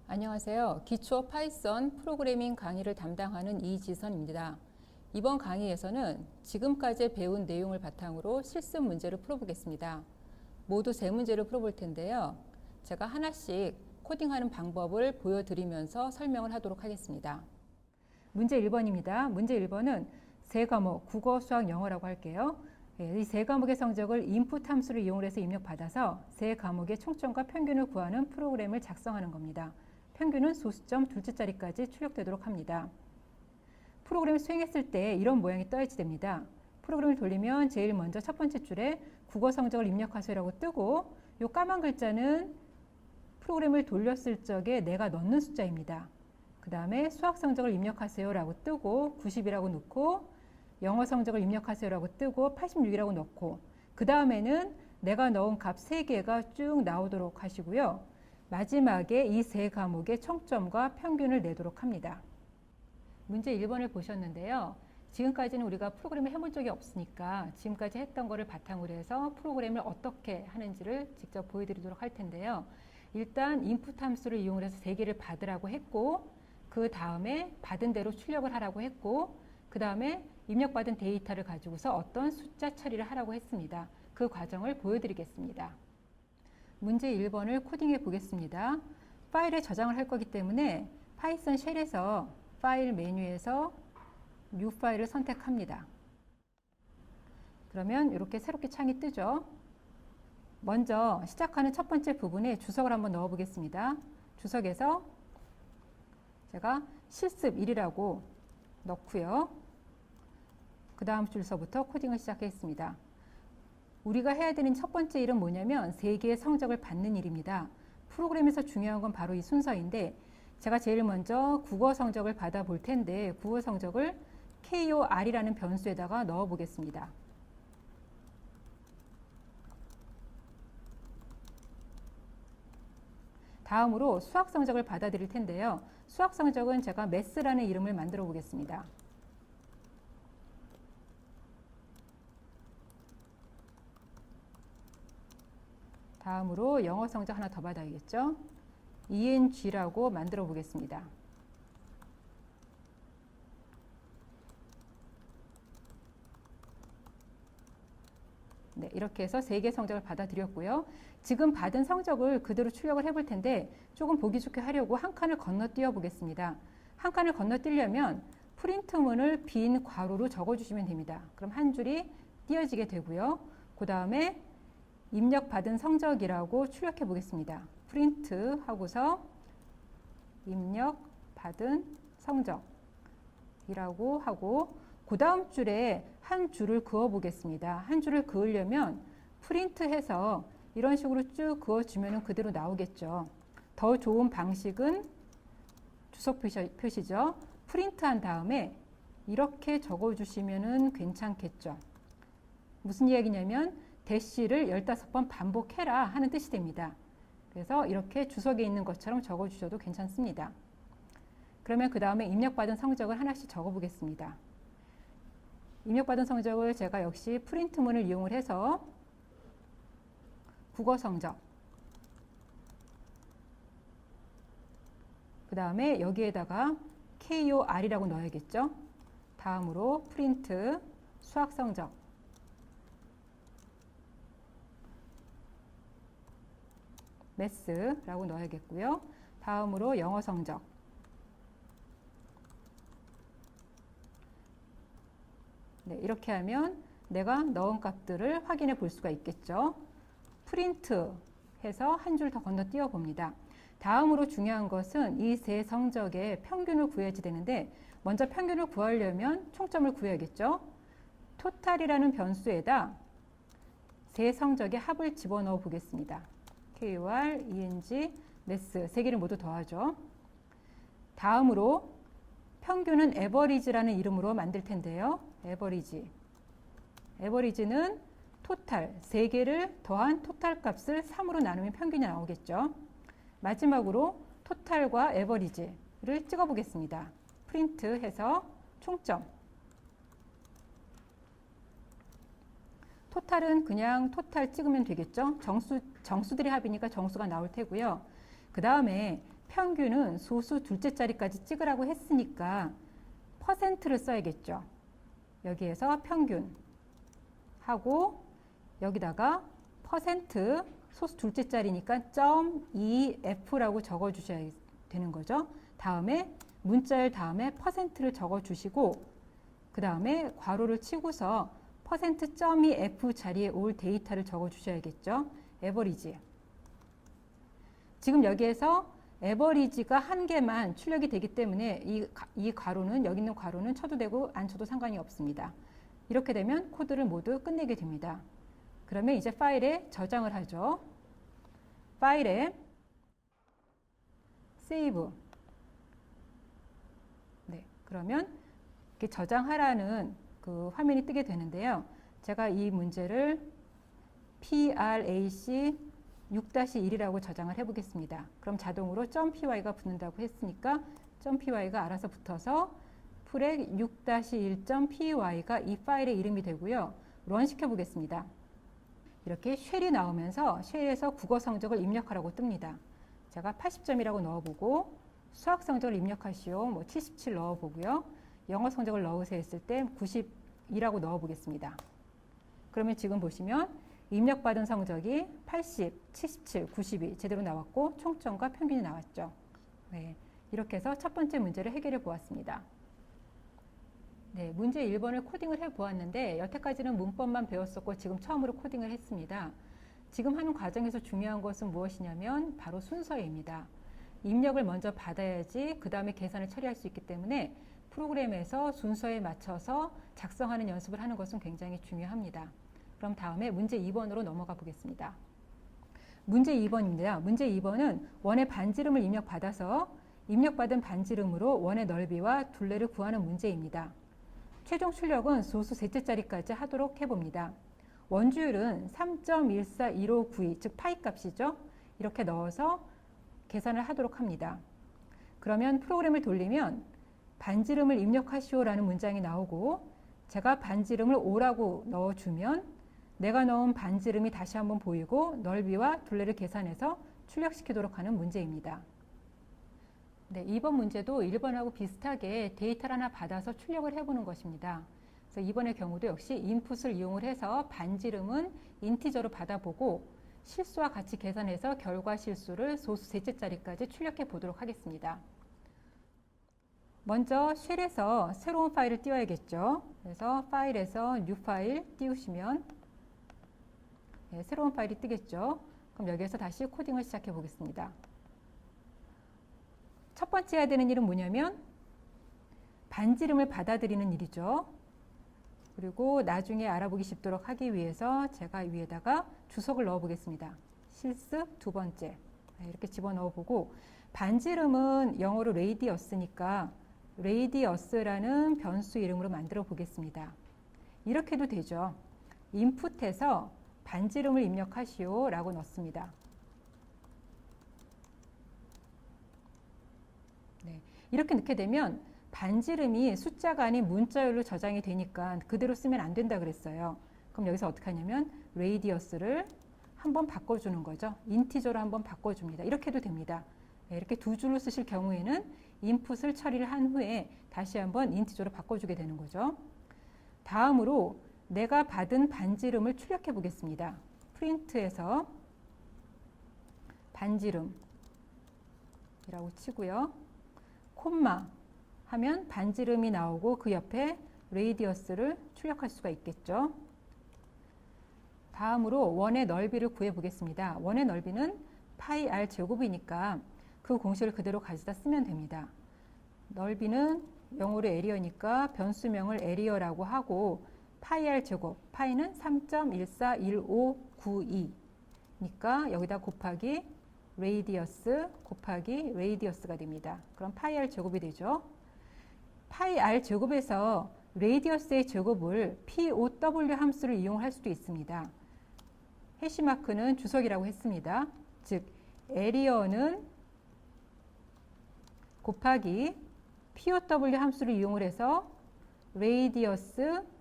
안녕하세요. 기초 파이썬 프로그래밍 강의를 담당하는 이지선입니다. 이번 강의에서는 지금까지 배운 내용을 바탕으로 실습 문제를 풀어보겠습니다. 모두 3문제를 풀어볼 텐데요. 제가 하나씩 코딩하는 방법을 보여드리면서 설명을 하도록 하겠습니다. 문제 1번입니다. 문제 1번은 세 과목, 국어, 수학, 영어라고 할게요. 이 세 과목의 성적을 인풋 함수를 이용해서 입력받아서 세 과목의 총점과 평균을 구하는 프로그램을 작성하는 겁니다. 평균은 소수점 둘째 자리까지 출력되도록 합니다. 프로그램을 수행했을 때 이런 모양이 떠야지 됩니다. 프로그램을 돌리면 제일 먼저 첫 번째 줄에 국어 성적을 입력하세요라고 뜨고 이 까만 글자는 프로그램을 돌렸을 적에 내가 넣는 숫자입니다. 그 다음에 수학 성적을 입력하세요라고 뜨고 90이라고 넣고 영어 성적을 입력하세요라고 뜨고 86이라고 넣고 그 다음에는 내가 넣은 값 3개가 쭉 나오도록 하시고요. 마지막에 이 세 과목의 총점과 평균을 내도록 합니다. 문제 1번을 보셨는데요. 지금까지는 우리가 프로그램을 해본 적이 없으니까 지금까지 했던 거를 바탕으로 해서 프로그램을 어떻게 하는지를 직접 보여드리도록 할 텐데요. 일단 인풋 함수를 이용해서 3개를 받으라고 했고 그 다음에 받은 대로 출력을 하라고 했고 그 다음에 입력받은 데이터를 가지고서 어떤 숫자 처리를 하라고 했습니다. 그 과정을 보여드리겠습니다. 문제 1번을 코딩해 보겠습니다. 파일에 저장을 할 거기 때문에 파이썬 쉘에서 파일 메뉴에서 뉴 파일을 선택합니다. 그러면 이렇게 새롭게 창이 뜨죠. 먼저 시작하는 첫 번째 부분에 주석을 한번 넣어 보겠습니다. 주석에서 제가 실습 1이라고 넣고요. 그 다음 줄서부터 코딩을 시작했습니다. 우리가 해야 되는 첫 번째 일은 뭐냐면 3개의 성적을 받는 일입니다. 프로그램에서 중요한 건 바로 이 순서인데 제가 제일 먼저 국어 성적을 받아 볼 텐데 국어 성적을 KOR이라는 변수에다가 넣어 보겠습니다. 다음으로 수학 성적을 받아 드릴 텐데요. 수학 성적은 제가 math라는 이름을 만들어 보겠습니다. 다음으로 영어 성적 하나 더 받아야겠죠. ENG라고 만들어 보겠습니다. 네, 이렇게 해서 3개 성적을 받아들였고요. 지금 받은 성적을 그대로 출력을 해볼 텐데 조금 보기 좋게 하려고 한 칸을 건너뛰어 보겠습니다. 한 칸을 건너뛰려면 프린트문을 빈 괄호로 적어주시면 됩니다. 그럼 한 줄이 띄어지게 되고요. 그 다음에 입력받은 성적이라고 출력해 보겠습니다. 프린트 하고서 입력받은 성적이라고 하고 그 다음 줄에 한 줄을 그어 보겠습니다. 한 줄을 그으려면 프린트 해서 이런 식으로 쭉 그어주면 그대로 나오겠죠. 더 좋은 방식은 주석 표시죠. 프린트 한 다음에 이렇게 적어주시면 괜찮겠죠. 무슨 이야기냐면 대시를 15번 반복해라 하는 뜻이 됩니다. 그래서 이렇게 주석에 있는 것처럼 적어주셔도 괜찮습니다. 그러면 그 다음에 입력받은 성적을 하나씩 적어보겠습니다. 입력받은 성적을 제가 역시 프린트문을 이용을 해서 국어 성적 그 다음에 여기에다가 KOR이라고 넣어야겠죠. 다음으로 프린트 수학 성적 매스라고 넣어야겠고요. 다음으로 영어 성적 네, 이렇게 하면 내가 넣은 값들을 확인해 볼 수가 있겠죠. 프린트 해서 한 줄 더 건너뛰어 봅니다. 다음으로 중요한 것은 이 세 성적의 평균을 구해야지 되는데 먼저 평균을 구하려면 총점을 구해야겠죠. 토탈이라는 변수에다 세 성적의 합을 집어넣어 보겠습니다. KOR, ENG, 매스 세 개를 모두 더하죠. 다음으로 평균은 에버리지라는 이름으로 만들 텐데요. 에버리지는 토탈 3개를 더한 토탈 값을 3으로 나누면 평균이 나오겠죠. 마지막으로 토탈과 에버리지를 찍어 보겠습니다. 프린트 해서 총점 토탈은 그냥 토탈 찍으면 되겠죠. 정수들의 합이니까 정수가 나올 테고요. 그 다음에 평균은 소수 둘째 자리까지 찍으라고 했으니까 퍼센트를 써야겠죠. 여기에서 평균 하고 여기다가 퍼센트 소수 둘째 자리니까 .2f라고 적어 주셔야 되는 거죠. 다음에 문자열 다음에 퍼센트를 적어 주시고 그 다음에 괄호를 치고서 퍼센트 .2f 자리에 올 데이터를 적어 주셔야겠죠. 에버리지. 지금 여기에서 에버리지가 한 개만 출력이 되기 때문에 이 괄호는 여기 있는 괄호는 쳐도 되고 안 쳐도 상관이 없습니다. 이렇게 되면 코드를 모두 끝내게 됩니다. 그러면 이제 파일에 저장을 하죠. 파일에 세이브. 네, 그러면 이렇게 저장하라는 그 화면이 뜨게 되는데요. 제가 이 문제를 PRAC 6-1이라고 저장을 해보겠습니다. 그럼 자동으로 .py가 붙는다고 했으니까 .py가 알아서 붙어서 풀의 6-1.py가 이 파일의 이름이 되고요. 런 시켜보겠습니다. 이렇게 쉘이 나오면서 쉘에서 국어 성적을 입력하라고 뜹니다. 제가 80점이라고 넣어보고 수학 성적을 입력하시오. 뭐 77 넣어보고요. 영어 성적을 넣으세요 했을 때 92라고 넣어보겠습니다. 그러면 지금 보시면 입력받은 성적이 80, 77, 92 제대로 나왔고 총점과 평균이 나왔죠. 네, 이렇게 해서 첫 번째 문제를 해결해 보았습니다. 네, 문제 1번을 코딩을 해 보았는데 여태까지는 문법만 배웠었고 지금 처음으로 코딩을 했습니다. 지금 하는 과정에서 중요한 것은 무엇이냐면 바로 순서입니다. 입력을 먼저 받아야지 그 다음에 계산을 처리할 수 있기 때문에 프로그램에서 순서에 맞춰서 작성하는 연습을 하는 것은 굉장히 중요합니다. 그럼 다음에 문제 2번으로 넘어가 보겠습니다. 문제 2번입니다. 문제 2번은 원의 반지름을 입력받아서 입력받은 반지름으로 원의 넓이와 둘레를 구하는 문제입니다. 최종 출력은 소수 셋째 자리까지 하도록 해봅니다. 원주율은 3.141592, 즉 파이 값이죠. 이렇게 넣어서 계산을 하도록 합니다. 그러면 프로그램을 돌리면 반지름을 입력하시오라는 문장이 나오고 제가 반지름을 5라고 넣어주면 내가 넣은 반지름이 다시 한번 보이고 넓이와 둘레를 계산해서 출력시키도록 하는 문제입니다. 네, 2번 문제도 1번하고 비슷하게 데이터를 하나 받아서 출력을 해보는 것입니다. 그래서 2번의 경우도 역시 인풋을 이용을 해서 반지름은 인티저로 받아보고 실수와 같이 계산해서 결과 실수를 소수 셋째 자리까지 출력해 보도록 하겠습니다. 먼저 쉘에서 새로운 파일을 띄워야겠죠. 그래서 파일에서 뉴 파일 띄우시면 네, 새로운 파일이 뜨겠죠. 그럼 여기에서 다시 코딩을 시작해 보겠습니다. 첫 번째 해야 되는 일은 뭐냐면 반지름을 받아들이는 일이죠. 그리고 나중에 알아보기 쉽도록 하기 위해서 제가 위에다가 주석을 넣어 보겠습니다. 실습 두 번째. 이렇게 집어넣어 보고 반지름은 영어로 레이디어스니까 레이디어스라는 변수 이름으로 만들어 보겠습니다. 이렇게 해도 되죠. 인풋에서 반지름을 입력하시오 라고 넣습니다. 네, 이렇게 넣게 되면 반지름이 숫자가 아닌 문자열로 저장이 되니까 그대로 쓰면 안 된다 그랬어요. 그럼 여기서 어떻게 하냐면 레이디어스를 한번 바꿔주는 거죠. 인티저로 한번 바꿔줍니다. 이렇게 해도 됩니다. 네, 이렇게 두 줄로 쓰실 경우에는 인풋을 처리를 한 후에 다시 한번 인티저로 바꿔주게 되는 거죠. 다음으로 내가 받은 반지름을 출력해 보겠습니다. 프린트에서 반지름이라고 치고요. 콤마 하면 반지름이 나오고 그 옆에 레이디어스를 출력할 수가 있겠죠. 다음으로 원의 넓이를 구해 보겠습니다. 원의 넓이는 파이 r 제곱이니까 그 공식을 그대로 가져다 쓰면 됩니다. 넓이는 영어로 에리어니까 변수명을 에리어라고 하고 파이 r 제곱, 파이는 3.141592니까 여기다 곱하기 레이디어스 곱하기 레이디어스가 됩니다. 그럼 파이 r 제곱이 되죠. 파이 r 제곱에서 레이디어스의 제곱을 POW 함수를 이용할 수도 있습니다. 해시마크는 주석이라고 했습니다. 즉 에리어는 곱하기 POW 함수를 이용을 해서 레이디어스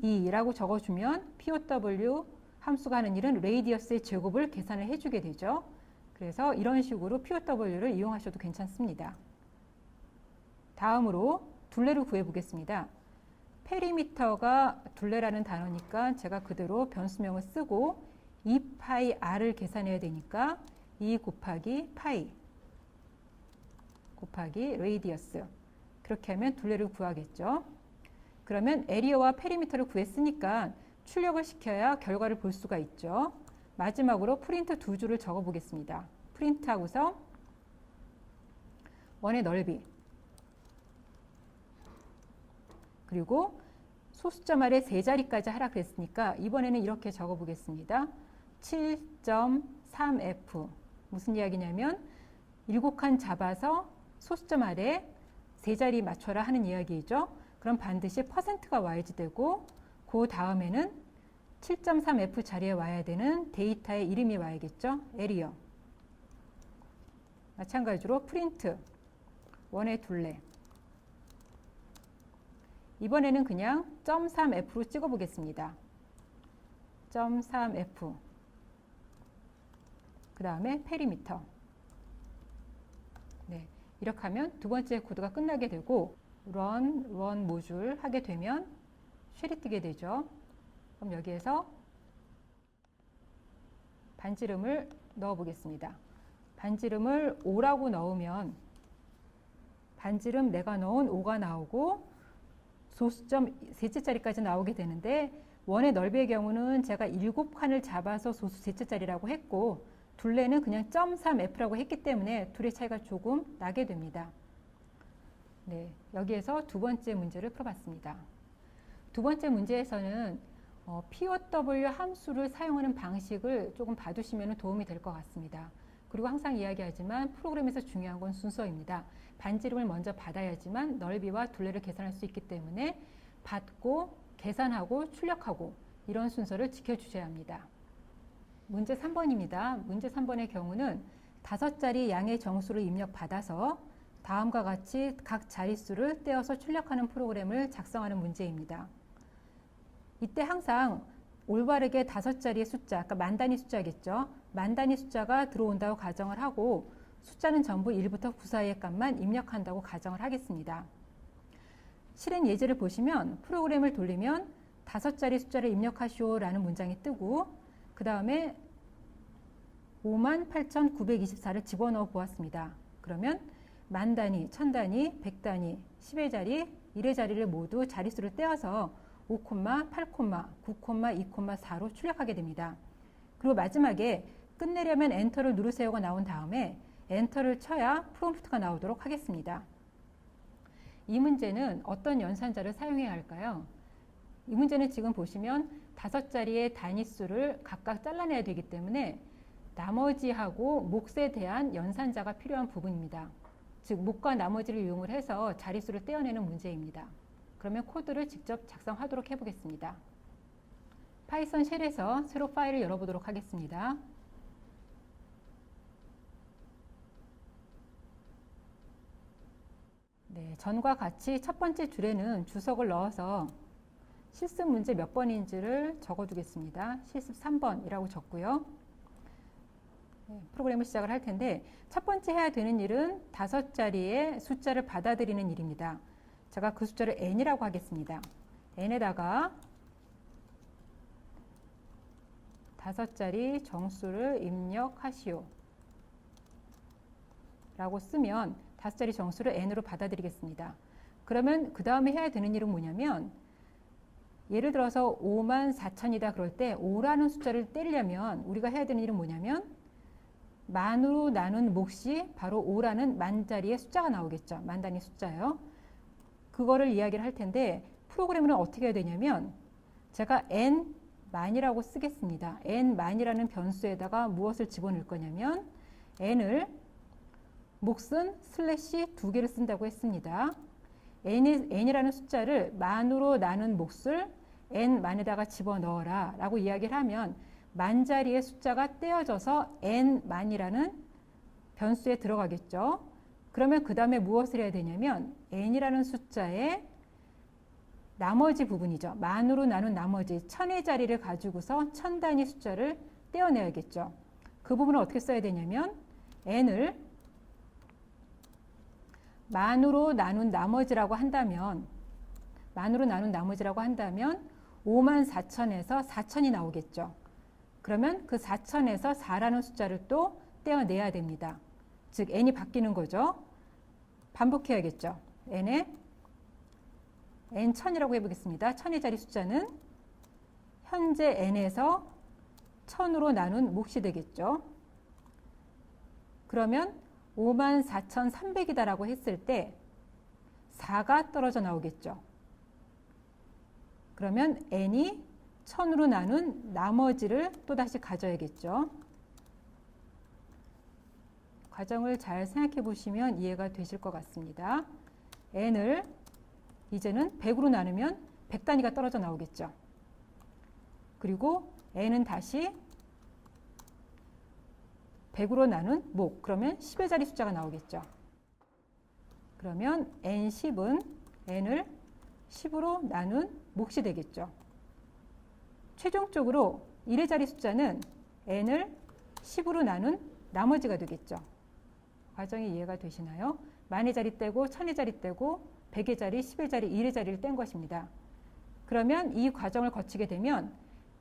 2라고 적어주면 POW 함수가 하는 일은 레이디어스의 제곱을 계산을 해주게 되죠. 그래서 이런 식으로 POW를 이용하셔도 괜찮습니다. 다음으로 둘레를 구해 보겠습니다. 페리미터가 둘레라는 단어니까 제가 그대로 변수명을 쓰고 2파이 r을 계산해야 되니까 2 곱하기 파이 곱하기 레이디어스, 그렇게 하면 둘레를 구하겠죠. 그러면 에리어와 페리미터를 구했으니까 출력을 시켜야 결과를 볼 수가 있죠. 마지막으로 프린트 두 줄을 적어 보겠습니다. 프린트하고서 원의 넓이, 그리고 소수점 아래 세 자리까지 하라 그랬으니까 이번에는 이렇게 적어 보겠습니다. 7.3F. 무슨 이야기냐면 7칸 잡아서 소수점 아래 세 자리 맞춰라 하는 이야기죠. 그럼 반드시 %가 와야지 되고, 그 다음에는 7.3F 자리에 와야 되는 데이터의 이름이 와야겠죠. 에리어. 마찬가지로 프린트 원의 둘레. 이번에는 그냥 0.3F로 찍어 보겠습니다. 0.3F. 그 다음에 페리미터. 네, 이렇게 하면 두 번째 코드가 끝나게 되고 run 모듈 하게 되면 쉘이 뜨게 되죠. 그럼 여기에서 반지름을 넣어 보겠습니다. 반지름을 5라고 넣으면 반지름 내가 넣은 5가 나오고 소수점 셋째 자리까지 나오게 되는데, 원의 넓이의 경우는 제가 7칸을 잡아서 소수 셋째 자리라고 했고 둘레는 그냥 0.3F라고 했기 때문에 둘의 차이가 조금 나게 됩니다. 네, 여기에서 두 번째 문제를 풀어봤습니다. 두 번째 문제에서는 POW 함수를 사용하는 방식을 조금 봐두시면 도움이 될 것 같습니다. 그리고 항상 이야기하지만 프로그램에서 중요한 건 순서입니다. 반지름을 먼저 받아야지만 넓이와 둘레를 계산할 수 있기 때문에 받고 계산하고 출력하고 이런 순서를 지켜주셔야 합니다. 문제 3번입니다. 문제 3번의 경우는 5자리 양의 정수를 입력받아서 다음과 같이 각 자릿수를 떼어서 출력하는 프로그램을 작성하는 문제입니다. 이때 항상 올바르게 5자리의 숫자, 그러니까 만 단위 숫자겠죠. 만 단위 숫자가 들어온다고 가정을 하고 숫자는 전부 1부터 9 사이의 값만 입력한다고 가정을 하겠습니다. 실행 예제를 보시면 프로그램을 돌리면 5자리 숫자를 입력하시오 라는 문장이 뜨고 그 다음에 58,924를 집어넣어 보았습니다. 그러면 만 단위, 천 단위, 100단위, 10의 자리, 1의 자리를 모두 자릿수를 떼어서 5, 8, 9, 2,4로 출력하게 됩니다. 그리고 마지막에 끝내려면 엔터를 누르세요가 나온 다음에 엔터를 쳐야 프롬프트가 나오도록 하겠습니다. 이 문제는 어떤 연산자를 사용해야 할까요? 이 문제는 지금 보시면 5자리의 단위수를 각각 잘라내야 되기 때문에 나머지하고 몫에 대한 연산자가 필요한 부분입니다. 즉 몫과 나머지를 이용을 해서 자릿수를 떼어내는 문제입니다. 그러면 코드를 직접 작성하도록 해보겠습니다. 파이썬 쉘에서 새로 파일을 열어보도록 하겠습니다. 네, 전과 같이 첫 번째 줄에는 주석을 넣어서 실습 문제 몇 번인지를 적어두겠습니다. 실습 3번이라고 적고요. 네, 프로그램을 시작을 할 텐데 첫 번째 해야 되는 일은 5자리의 숫자를 받아들이는 일입니다. 제가 그 숫자를 n이라고 하겠습니다. n에다가 5자리 정수를 입력하시오 라고 쓰면 5자리 정수를 n으로 받아들이겠습니다. 그러면 그 다음에 해야 되는 일은 뭐냐면 예를 들어서 54,000이다 그럴 때 5라는 숫자를 떼려면 우리가 해야 되는 일은 뭐냐면 만으로 나눈 몫이 바로 5라는 만 자리의 숫자가 나오겠죠. 만 단위 숫자요. 그거를 이야기를 할 텐데 프로그램은 어떻게 해야 되냐면 제가 n 만이라고 쓰겠습니다. n 만이라는 변수에다가 무엇을 집어넣을 거냐면 n을 몫은 슬래시 2개를 쓴다고 했습니다. n이라는 숫자를 만으로 나눈 몫을 n 만에다가 집어넣어라 라고 이야기를 하면 만 자리의 숫자가 떼어져서 n 만이라는 변수에 들어가겠죠. 그러면 그 다음에 무엇을 해야 되냐면 n이라는 숫자의 나머지 부분이죠. 만으로 나눈 나머지 1000의 자리를 가지고서 1000 단위 숫자를 떼어내야겠죠. 그 부분을 어떻게 써야 되냐면 n을 만으로 나눈 나머지라고 한다면 54,000에서 4,000이 나오겠죠. 그러면 그 4,000에서 4라는 숫자를 또 떼어내야 됩니다. 즉 n이 바뀌는 거죠. 반복해야겠죠. n에 n1000이라고 해보겠습니다. 1000의 자리 숫자는 현재 n에서 1000으로 나눈 몫이 되겠죠. 그러면 54,300이다라고 했을 때 4가 떨어져 나오겠죠. 그러면 n이 1000으로 나눈 나머지를 또다시 가져야겠죠. 과정을 잘 생각해 보시면 이해가 되실 것 같습니다. n을 이제는 100으로 나누면 100단위가 떨어져 나오겠죠. 그리고 n은 다시 100으로 나눈 목, 그러면 10의 자리 숫자가 나오겠죠. 그러면 n10은 n을 10으로 나눈 몫이 되겠죠. 최종적으로 1의 자리 숫자는 n을 10으로 나눈 나머지가 되겠죠. 과정이 이해가 되시나요? 만의 자리 떼고 1000의 자리 떼고 100의 자리, 10의 자리, 1의 자리를 뗀 것입니다. 그러면 이 과정을 거치게 되면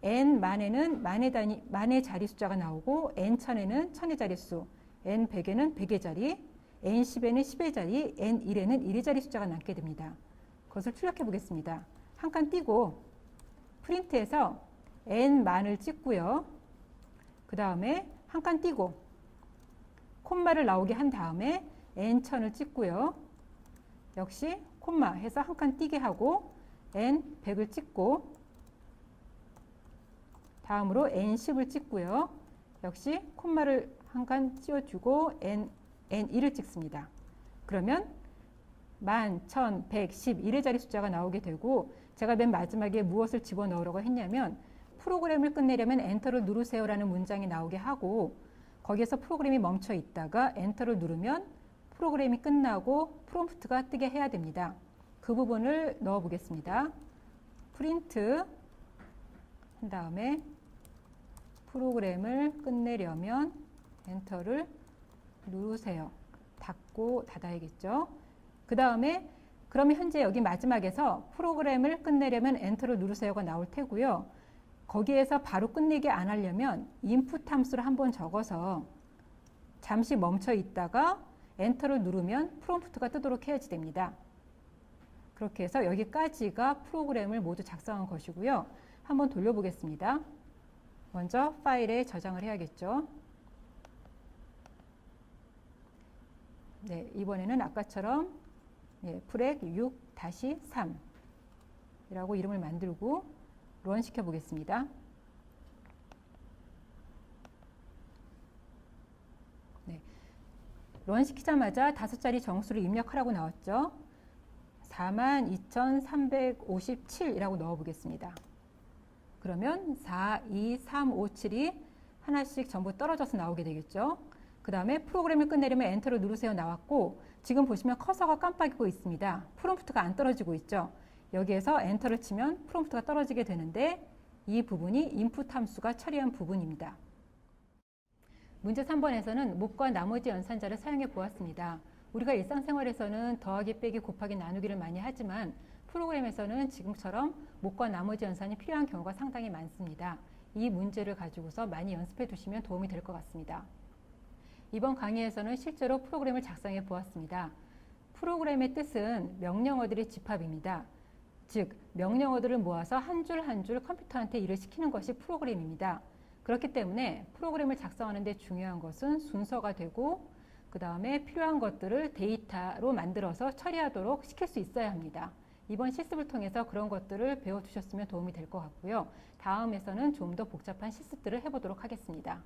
n 만에는 만의 자리 숫자가 나오고 n1000에는 1000의 자리 수, n100에는 100의 자리, n10에는 10의 자리, n1에는 1의 자리 숫자가 남게 됩니다. 그것을 출력해 보겠습니다. 한 칸 띄고 프린트해서 n만을 찍고요. 그 다음에 한 칸 띄고 콤마를 나오게 한 다음에 n1000을 찍고요. 역시 콤마 해서 한 칸 띄게 하고 n100을 찍고 다음으로 n10을 찍고요. 역시 콤마를 한 칸 띄워주고 n1을 찍습니다. 그러면 10,000, 1000, 100, 10, 1의 자리 숫자가 나오게 되고 제가 맨 마지막에 무엇을 집어넣으라고 했냐면 프로그램을 끝내려면 엔터를 누르세요라는 문장이 나오게 하고 거기에서 프로그램이 멈춰 있다가 엔터를 누르면 프로그램이 끝나고 프롬프트가 뜨게 해야 됩니다. 그 부분을 넣어 보겠습니다. 프린트 한 다음에 프로그램을 끝내려면 엔터를 누르세요. 닫고 닫아야겠죠. 그 다음에 그러면 현재 여기 마지막에서 프로그램을 끝내려면 엔터를 누르세요가 나올 테고요. 거기에서 바로 끝내게 안 하려면 인풋 함수를 한번 적어서 잠시 멈춰 있다가 엔터를 누르면 프롬프트가 뜨도록 해야지 됩니다. 그렇게 해서 여기까지가 프로그램을 모두 작성한 것이고요. 한번 돌려보겠습니다. 먼저 파일에 저장을 해야겠죠. 네, 이번에는 아까처럼 프렉 6-3 이라고 이름을 만들고 런 시켜 보겠습니다. 네, 런 시키자마자 5자리 정수를 입력하라고 나왔죠. 42,357이라고 넣어 보겠습니다. 그러면 4, 2, 3, 5, 7이 하나씩 전부 떨어져서 나오게 되겠죠. 그 다음에 프로그램을 끝내려면 엔터를 누르세요 나왔고 지금 보시면 커서가 깜빡이고 있습니다. 프롬프트가 안 떨어지고 있죠. 여기에서 엔터를 치면 프롬프트가 떨어지게 되는데 이 부분이 인풋 함수가 처리한 부분입니다. 문제 3번에서는 목과 나머지 연산자를 사용해 보았습니다. 우리가 일상생활에서는 더하기, 빼기, 곱하기, 나누기를 많이 하지만 프로그램에서는 지금처럼 목과 나머지 연산이 필요한 경우가 상당히 많습니다. 이 문제를 가지고서 많이 연습해 두시면 도움이 될 것 같습니다. 이번 강의에서는 실제로 프로그램을 작성해 보았습니다. 프로그램의 뜻은 명령어들의 집합입니다. 즉, 명령어들을 모아서 한 줄 한 줄 컴퓨터한테 일을 시키는 것이 프로그램입니다. 그렇기 때문에 프로그램을 작성하는 데 중요한 것은 순서가 되고 그 다음에 필요한 것들을 데이터로 만들어서 처리하도록 시킬 수 있어야 합니다. 이번 실습을 통해서 그런 것들을 배워두셨으면 도움이 될 것 같고요. 다음에서는 좀 더 복잡한 실습들을 해보도록 하겠습니다.